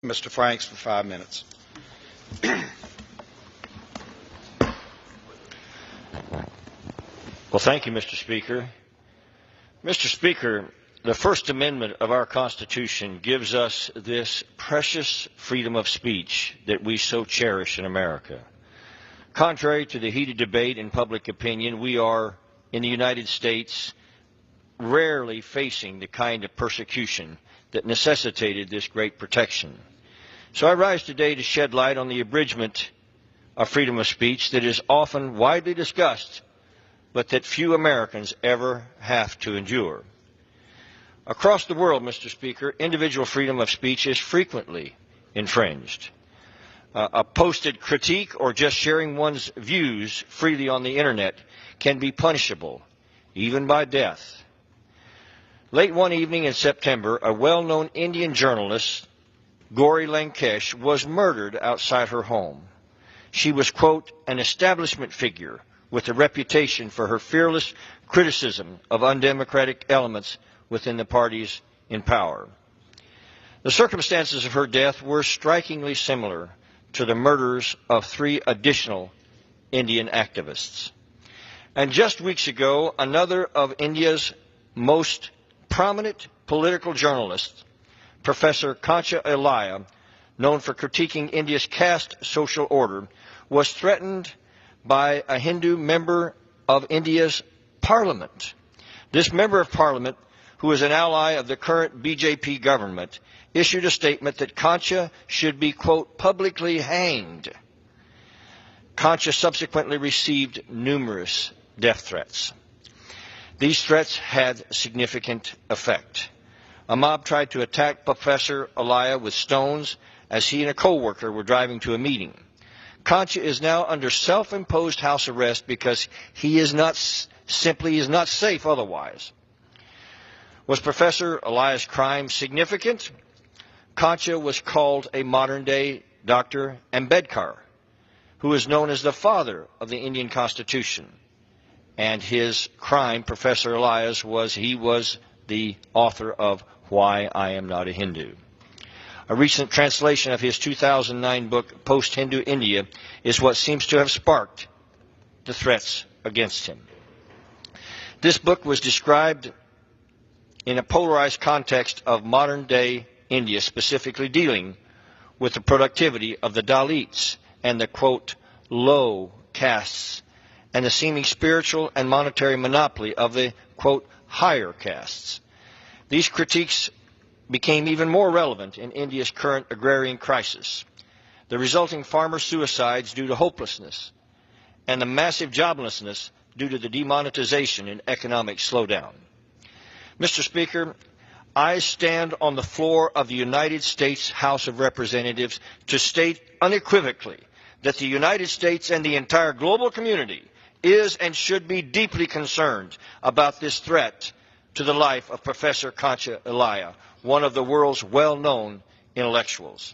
Mr. Franks for 5 minutes. Well, thank you, Mr. Speaker. Mr. Speaker, the First Amendment of our Constitution gives us this precious freedom of speech that we so cherish in America. Contrary to the heated debate in public opinion, we are, in the United States, rarely facing the kind of persecution that necessitated this great protection. So I rise today to shed light on the abridgment of freedom of speech that is often widely discussed, but that few Americans ever have to endure. Across the world, Mr. Speaker, individual freedom of speech is frequently infringed. A posted critique or just sharing one's views freely on the Internet can be punishable, even by death. Late one evening in September, a well-known Indian journalist, Gauri Lankesh, was murdered outside her home. She was, quote, an establishment figure with a reputation for her fearless criticism of undemocratic elements within the parties in power. The circumstances of her death were strikingly similar to the murders of 3 additional Indian activists. And just weeks ago, another of India's most prominent political journalists, Professor Kancha Ilaiah, known for critiquing India's caste social order, was threatened by a Hindu member of India's parliament. This member of parliament, who is an ally of the current BJP government, issued a statement that Kancha should be, quote, publicly hanged. Kancha subsequently received numerous death threats. These threats had significant effect. A mob tried to attack Professor Ilaiah with stones as he and a co-worker were driving to a meeting. Kancha is now under self-imposed house arrest because he is not safe otherwise. Was Professor Ilaiah's crime significant? Kancha was called a modern-day Dr. Ambedkar, who is known as the father of the Indian Constitution. And his crime, Professor Ilaiah's, was he was the author of Why I Am Not a Hindu. A recent translation of his 2009 book, Post-Hindu India, is what seems to have sparked the threats against him. This book was described in a polarized context of modern-day India, specifically dealing with the productivity of the Dalits and the, quote, low castes, and the seeming spiritual and monetary monopoly of the, quote, higher castes. These critiques became even more relevant in India's current agrarian crisis, the resulting farmer suicides due to hopelessness, and the massive joblessness due to the demonetization and economic slowdown. Mr. Speaker, I stand on the floor of the United States House of Representatives to state unequivocally that the United States and the entire global community is and should be deeply concerned about this threat to the life of Professor Kancha Ilaiah, one of the world's well-known intellectuals.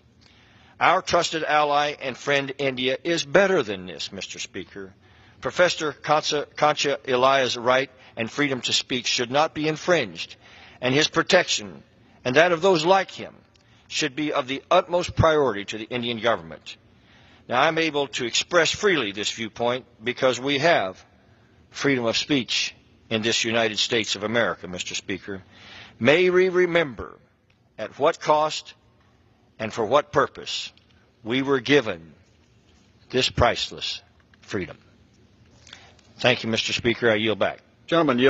Our trusted ally and friend India is better than this, Mr. Speaker. Professor Kancha Ilaiah's right and freedom to speak should not be infringed, and his protection and that of those like him should be of the utmost priority to the Indian government. Now, I'm able to express freely this viewpoint because we have freedom of speech in this United States of America, Mr. Speaker. May we remember at what cost and for what purpose we were given this priceless freedom. Thank you, Mr. Speaker. I yield back. Gentlemen,